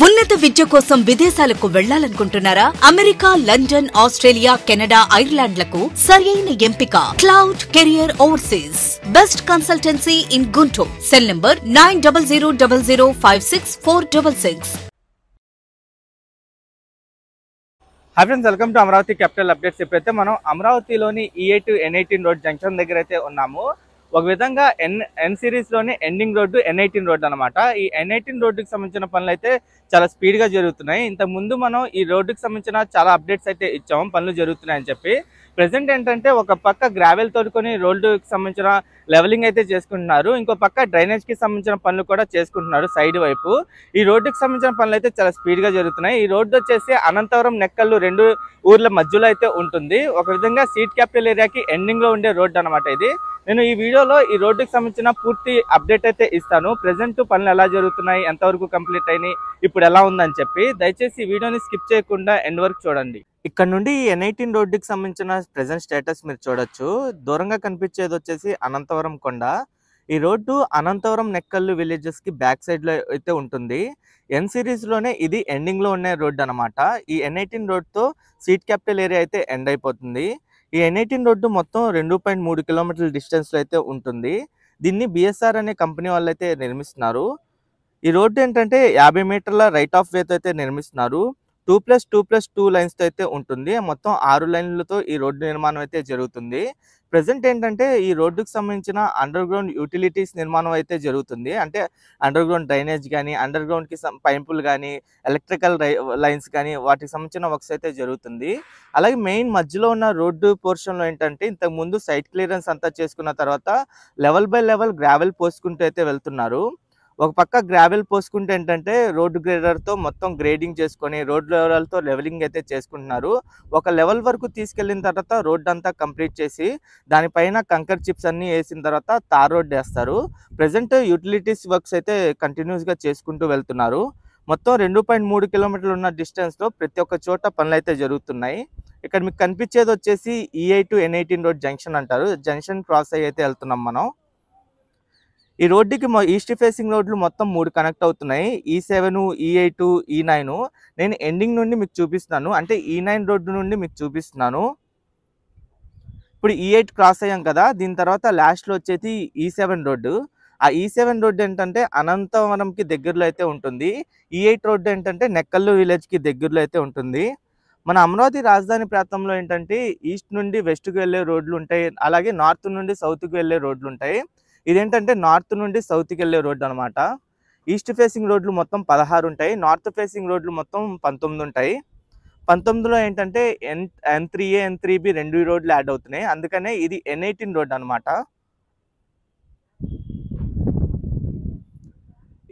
ఉన్నత విద్య కోసం విదేశాలకు వెళ్లాలనుకుంటున్నారా? అమెరికా, లండన్, ఆస్ట్రేలియా, కెనడా, ఐర్లాండ్లకు సరైన ఎంపిక cloud career overseas. Best consultancy in Guntur. Cell number 9000056466. Hi friends, welcome to Amaravati capital updates. ఇప్పుడైతే మనం అమరావతిలోని E8 N18 రోడ్ జంక్షన్ దగ్గర అయితే ఉన్నాము. ఒక విధంగా ఎన్ సిరీస్ లోని ఎండింగ్ రోడ్డు N18 రోడ్డు అనమాట. ఈ N18 రోడ్డుకి సంబంధించిన పనులు అయితే చాలా స్పీడ్ గా జరుగుతున్నాయి. ఇంతకు ముందు మనం ఈ రోడ్డుకి సంబంధించిన చాలా అప్డేట్స్ అయితే ఇచ్చాము, పనులు జరుగుతున్నాయని చెప్పి. ప్రెసెంట్ ఏంటంటే ఒక పక్క గ్రావెల్ తోడుకొని రోడ్డుకి సంబంధించిన లెవెలింగ్ అయితే చేసుకుంటున్నారు, ఇంకో పక్క డ్రైనేజ్ కి సంబంధించిన పనులు కూడా చేసుకుంటున్నారు సైడ్ వైపు. ఈ రోడ్డుకి సంబంధించిన పనులు అయితే చాలా స్పీడ్ గా జరుగుతున్నాయి. ఈ రోడ్డు వచ్చేసి అనంతవరం, నెక్కల్లు రెండు ఊర్ల మధ్యలో అయితే ఉంటుంది. ఒక విధంగా సీట్ క్యాపిటల్ ఏరియాకి ఎండింగ్ లో ఉండే రోడ్డు అనమాట ఇది. నేను ఈ వీడియోలో ఈ రోడ్డుకి సంబంధించిన పూర్తి అప్డేట్ అయితే ఇస్తాను. ప్రెసెంట్ పనులు ఎలా జరుగుతున్నాయి, ఎంతవరకు కంప్లీట్ అయినాయి, ఇప్పుడు ఎలా ఉందని చెప్పి. దయచేసి ఈ వీడియోని స్కిప్ చేయకుండా ఎండ్ వరకు చూడండి. ఇక్కడ నుండి ఈ N18 రోడ్డుకి సంబంధించిన ప్రెసెంట్ స్టేటస్ మీరు చూడొచ్చు. దూరంగా కనిపించేది వచ్చేసి అనంతవరం కొండ. ఈ రోడ్డు అనంతవరం, నెక్కల్లు విలేజెస్ కి బ్యాక్ సైడ్ లో అయితే ఉంటుంది. ఎన్ సిరీస్ లోనే ఇది ఎండింగ్ లో ఉన్న రోడ్డు అనమాట. ఈ N18 రోడ్డుతో సీట్ క్యాపిటల్ ఏరియా అయితే ఎండ్ అయిపోతుంది. ఈ N18 రోడ్డు మొత్తం 2.3 కిలోమీటర్ల డిస్టెన్స్ లో అయితే ఉంటుంది. దీన్ని BSR అనే కంపెనీ వాళ్ళు అయితే నిర్మిస్తున్నారు. ఈ రోడ్డు ఏంటంటే 50 మీటర్ల రైట్ ఆఫ్ వే తో అయితే నిర్మిస్తున్నారు. 2+2+2 లైన్స్ తో అయితే ఉంటుంది. మొత్తం 6 లైన్లతో ఈ రోడ్డు నిర్మాణం అయితే జరుగుతుంది. ప్రెసెంట్ ఏంటంటే ఈ రోడ్డుకు సంబంధించిన అండర్ గ్రౌండ్ యూటిలిటీస్ నిర్మాణం అయితే జరుగుతుంది. అంటే అండర్ గ్రౌండ్ డ్రైనేజ్ కానీ, అండర్ గ్రౌండ్ కి పైపులు కానీ, ఎలక్ట్రికల్ లైన్స్ కానీ, వాటికి సంబంధించిన వర్క్స్ అయితే జరుగుతుంది. అలాగే మెయిన్ మధ్యలో ఉన్న రోడ్డు పోర్షన్ లో ఏంటంటే ఇంతకు ముందు సైట్ క్లియరెన్స్ అంతా చేసుకున్న తర్వాత లెవెల్ బై లెవెల్ గ్రావెల్ పోసుకుంటూ అయితే వెళ్తున్నారు. ఒక పక్క గ్రావెల్ పోసుకుంటే ఏంటంటే రోడ్డు గ్రేడర్ తో మొత్తం గ్రేడింగ్ చేసుకొని రోడ్ లెవెల్ తో లెవెలింగ్ అయితే చేసుకుంటున్నారు. ఒక లెవెల్ వరకు తీసుకెళ్లిన తర్వాత రోడ్ అంతా కంప్లీట్ చేసి దానిపైన కంకర్ చిప్స్ అన్ని వేసిన తర్వాత తార్ రోడ్ వేస్తారు. ప్రెసెంట్ యూటిలిటీస్ వర్క్స్ అయితే కంటిన్యూస్ గా చేసుకుంటూ వెళ్తున్నారు. మొత్తం 2.3 కిలోమీటర్లు ఉన్న డిస్టెన్స్ లో ప్రతి ఒక్క చోట పనులు అయితే జరుగుతున్నాయి. ఇక్కడ మీకు కనిపించేది వచ్చేసి E8 N18 రోడ్ జంక్షన్ అంటారు. జంక్షన్ క్రాస్ అయ్యి అయితే వెళ్తున్నాం మనం. ఈ రోడ్డుకి ఈస్ట్ ఫేసింగ్ రోడ్లు మొత్తం 3 కనెక్ట్ అవుతున్నాయి. E7, E8, E9. నేను ఎండింగ్ నుండి మీకు చూపిస్తున్నాను, అంటే E9 రోడ్డు నుండి మీకు చూపిస్తున్నాను. ఇప్పుడు E8 క్రాస్ అయ్యాం కదా, దీని తర్వాత లాస్ట్ లో వచ్చేసి E7 రోడ్డు. ఆ E7 రోడ్డు ఏంటంటే అనంతవరంకి దగ్గరలో అయితే ఉంటుంది. E8 రోడ్డు ఏంటంటే నెక్కల్లు విలేజ్ కి దగ్గరలో అయితే ఉంటుంది. మన అమరావతి రాజధాని ప్రాంతంలో ఏంటంటే ఈస్ట్ నుండి వెస్ట్ కి వెళ్ళే రోడ్లు ఉంటాయి, అలాగే నార్త్ నుండి సౌత్ కి వెళ్ళే రోడ్లు ఉంటాయి. ఇదేంటంటే నార్త్ నుండి సౌత్ కి వెళ్ళే రోడ్డు అనమాట. ఈస్ట్ ఫేసింగ్ రోడ్లు మొత్తం 16 ఉంటాయి, నార్త్ ఫేసింగ్ రోడ్లు మొత్తం 19 ఉంటాయి. 19లో ఏంటంటే N3A, N3B రెండు రోడ్లు యాడ్ అవుతున్నాయి, అందుకనే ఇది N18 రోడ్ అనమాట.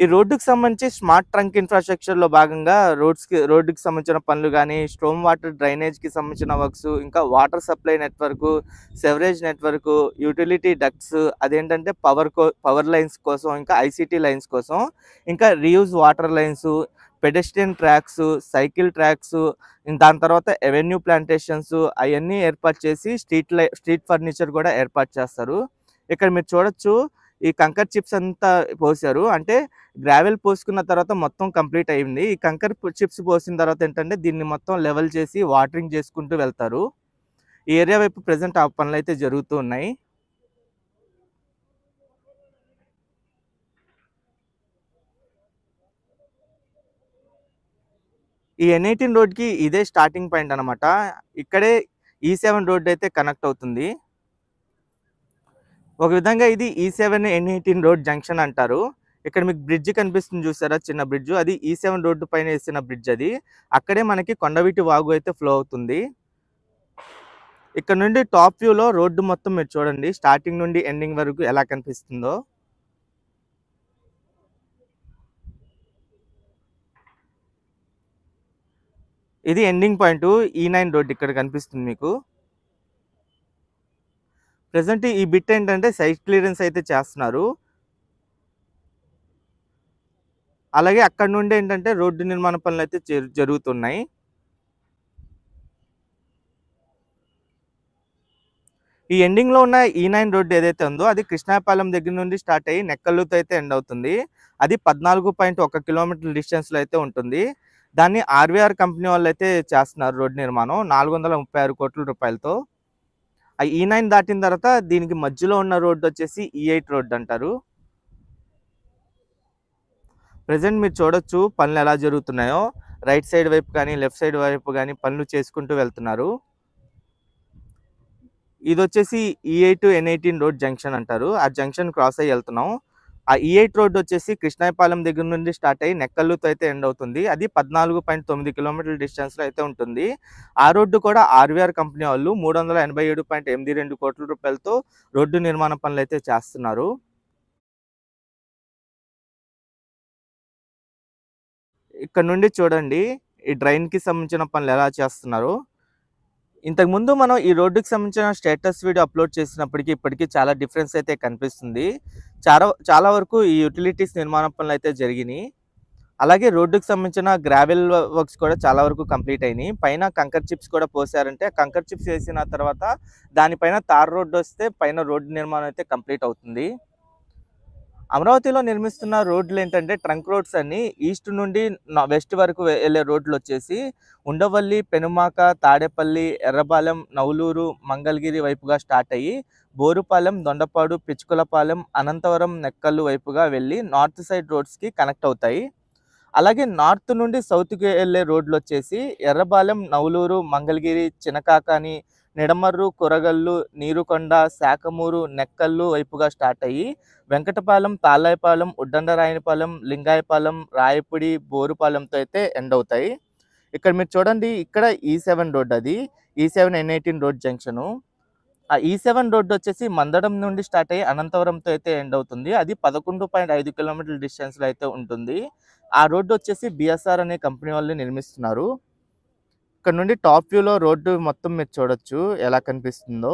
ఈ రోడ్డుకి సంబంధించి స్మార్ట్ ట్రంక్ ఇన్ఫ్రాస్ట్రక్చర్ లో భాగంగా రోడ్డుకి సంబంధించిన పనులు కానీ, స్టోమ్ వాటర్ డ్రైనేజ్ కి సంబంధించిన వర్క్స్, ఇంకా water supply network, sewerage network, utility ducts, అదేంటంటే పవర్ లైన్స్ కోసం, ఇంకా ICT లైన్స్ కోసం, ఇంకా reuse water lines, pedestrian tracks, cycle tracks, దాని తర్వాత ఎవెన్యూ ప్లాంటేషన్స్ అవన్నీ ఏర్పాటు చేసి స్ట్రీట్ ఫర్నిచర్ కూడా ఏర్పాటు చేస్తారు. ఇక్కడ మీరు చూడొచ్చు, ఈ కంకర్ చిప్స్ అంతా పోసారు, అంటే గ్రావెల్ పోసుకున్న తర్వాత మొత్తం కంప్లీట్ అయింది. ఈ కంకర్ చిప్స్ పోసిన తర్వాత ఏంటంటే దీన్ని మొత్తం లెవెల్ చేసి వాటరింగ్ చేసుకుంటూ వెళ్తారు. ఈ ఏరియా వైపు ప్రెసెంట్ ఆ పనులు అయితే జరుగుతూ ఉన్నాయి. ఈ N18 రోడ్కి ఇదే స్టార్టింగ్ పాయింట్ అనమాట. ఇక్కడే E7 రోడ్ అయితే కనెక్ట్ అవుతుంది. ఒక విధంగా ఇది E7 N18 రోడ్ జంక్షన్ అంటారు. ఇక్కడ మీకు బ్రిడ్జ్ కనిపిస్తుంది చూసారా, చిన్న బ్రిడ్జ్, అది E7 రోడ్డు పైన వేసిన బ్రిడ్జ్. అది అక్కడే మనకి కొండవీటి వాగు అయితే ఫ్లో అవుతుంది. ఇక్కడ నుండి టాప్ వ్యూలో రోడ్డు మొత్తం మీరు చూడండి, స్టార్టింగ్ నుండి ఎండింగ్ వరకు ఎలా కనిపిస్తుందో. ఇది ఎండింగ్ పాయింట్ E9 రోడ్ ఇక్కడ కనిపిస్తుంది మీకు. ప్రెసెంట్ ఈ బిట్ ఏంటంటే సైట్ క్లియరెన్స్ అయితే చేస్తున్నారు. అలాగే అక్కడ నుండి ఏంటంటే రోడ్డు నిర్మాణ పనులు అయితే జరుగుతున్నాయి. ఈ ఎండింగ్లో ఉన్న E9 రోడ్డు ఏదైతే ఉందో అది కృష్ణాపాలెం దగ్గర నుండి స్టార్ట్ అయ్యి నెక్కల్లుతో అయితే ఎండ్ అవుతుంది. అది 14.1 కిలోమీటర్ల డిస్టెన్స్లో అయితే ఉంటుంది. దాన్ని ఆర్వీఆర్ కంపెనీ వాళ్ళు అయితే చేస్తున్నారు రోడ్డు నిర్మాణం 436 కోట్ల రూపాయలతో. ఆ E9 దాటిన తర్వాత దీనికి మధ్యలో ఉన్న రోడ్డు వచ్చేసి E8 రోడ్డు అంటారు. ప్రెజెంట్ మీరు చూడొచ్చు పనులు ఎలా జరుగుతున్నాయో. రైట్ సైడ్ వైపు కానీ లెఫ్ట్ సైడ్ వైపు కానీ పనులు చేసుకుంటూ వెళ్తున్నారు. ఇది వచ్చేసి E8 N18 రోడ్ జంక్షన్ అంటారు. ఆ జంక్షన్ క్రాస్ అయ్యి వెళ్తున్నాం. ఆ E8 రోడ్ వచ్చేసి కృష్ణాయపాలెం దగ్గర నుండి స్టార్ట్ అయ్యి నెక్కల్లుతో అయితే ఎండ్ అవుతుంది. అది 14.9 కిలోమీటర్ల డిస్టెన్స్లో అయితే ఉంటుంది. ఆ రోడ్డు కూడా ఆర్వీఆర్ కంపెనీ వాళ్ళు 387.82 కోట్ల రూపాయలతో రోడ్డు నిర్మాణ పనులు అయితే చేస్తున్నారు. ఇక్కడ నుండి చూడండి ఈ డ్రైన్కి సంబంధించిన పనులు ఎలా చేస్తున్నారు. ఇంతకుముందు మనం ఈ రోడ్డుకి సంబంధించిన స్టేటస్ వీడియో అప్లోడ్ చేసినప్పటికీ ఇప్పటికీ చాలా డిఫరెన్స్ అయితే కనిపిస్తుంది. చాలా వరకు ఈ యూటిలిటీస్ నిర్మాణ పనులు అయితే జరిగినాయి. అలాగే రోడ్డుకి సంబంధించిన గ్రావెల్ వర్క్స్ కూడా చాలా వరకు కంప్లీట్ అయినాయి. పైన కంకర్ చిప్స్ కూడా పోసారంటే కంకర్ చిప్స్ వేసిన తర్వాత దానిపైన తార్ రోడ్డు వస్తే పైన రోడ్డు నిర్మాణం అయితే కంప్లీట్ అవుతుంది. అమరావతిలో నిర్మిస్తున్న రోడ్లు ఏంటంటే ట్రంక్ రోడ్స్ అన్ని ఈస్ట్ నుండి వెస్ట్ వరకు వెళ్ళే రోడ్లు వచ్చేసి ఉండవల్లి, పెనుమాక, తాడేపల్లి, ఎర్రపాలెం, నవలూరు, మంగళగిరి వైపుగా స్టార్ట్ అయ్యి బోరుపాలెం, దొండపాడు, పిచ్చుకులపాలెం, అనంతవరం, నెక్కల్లు వైపుగా వెళ్ళి నార్త్ సైడ్ రోడ్స్కి కనెక్ట్ అవుతాయి. అలాగే నార్త్ నుండి సౌత్కి వెళ్ళే రోడ్లు వచ్చేసి ఎర్రపాలెం, నవలూరు, మంగళగిరి, చినకాకాని, నిడమర్రు, కొరగల్లు, నీరుకొండ, శాఖమూరు, నెక్కల్లు వైపుగా స్టార్ట్ అయ్యి వెంకటపాలెం, తాళ్ళాయపాలెం, ఉడ్డండరాయనిపాలెం, లింగాయపాలెం, రాయపుడి, బోరుపాలెంతో అయితే ఎండ్ అవుతాయి. ఇక్కడ మీరు చూడండి ఇక్కడ E7 రోడ్, అది E7 N18 రోడ్ జంక్షను. ఆ E7 రోడ్డు వచ్చేసి మందడం నుండి స్టార్ట్ అయ్యి అనంతవరంతో అయితే ఎండ్ అవుతుంది. అది 11.5 కిలోమీటర్ల డిస్టెన్స్లో అయితే ఉంటుంది. ఆ రోడ్డు వచ్చేసి BSR అనే కంపెనీ వాళ్ళు నిర్మిస్తున్నారు. ఇక్కడ నుండి టాప్ వ్యూలో రోడ్డు మొత్తం మీరు చూడొచ్చు ఎలా కనిపిస్తుందో.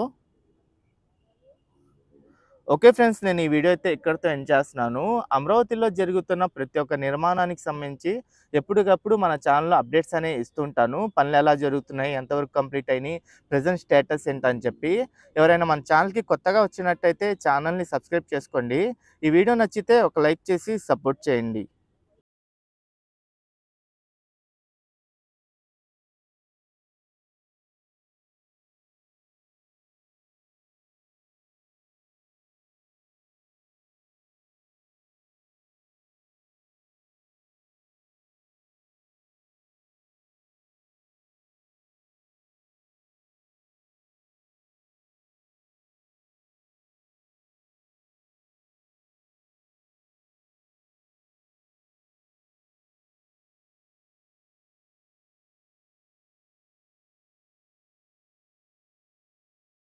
ఓకే ఫ్రెండ్స్, నేను ఈ వీడియో అయితే ఇక్కడితో ఎండ్ చేస్తున్నాను. అమరావతిలో జరుగుతున్న ప్రతి ఒక్క నిర్మాణానికి సంబంధించి ఎప్పటికప్పుడు మన ఛానల్లో అప్డేట్స్ అనేవి ఇస్తుంటాను. పనులు ఎలా జరుగుతున్నాయి, ఎంతవరకు కంప్లీట్ అయినాయి, ప్రజెంట్ స్టేటస్ ఏంటని చెప్పి. ఎవరైనా మన ఛానల్కి కొత్తగా వచ్చినట్టయితే ఛానల్ని సబ్స్క్రైబ్ చేసుకోండి. ఈ వీడియో నచ్చితే ఒక లైక్ చేసి సపోర్ట్ చేయండి.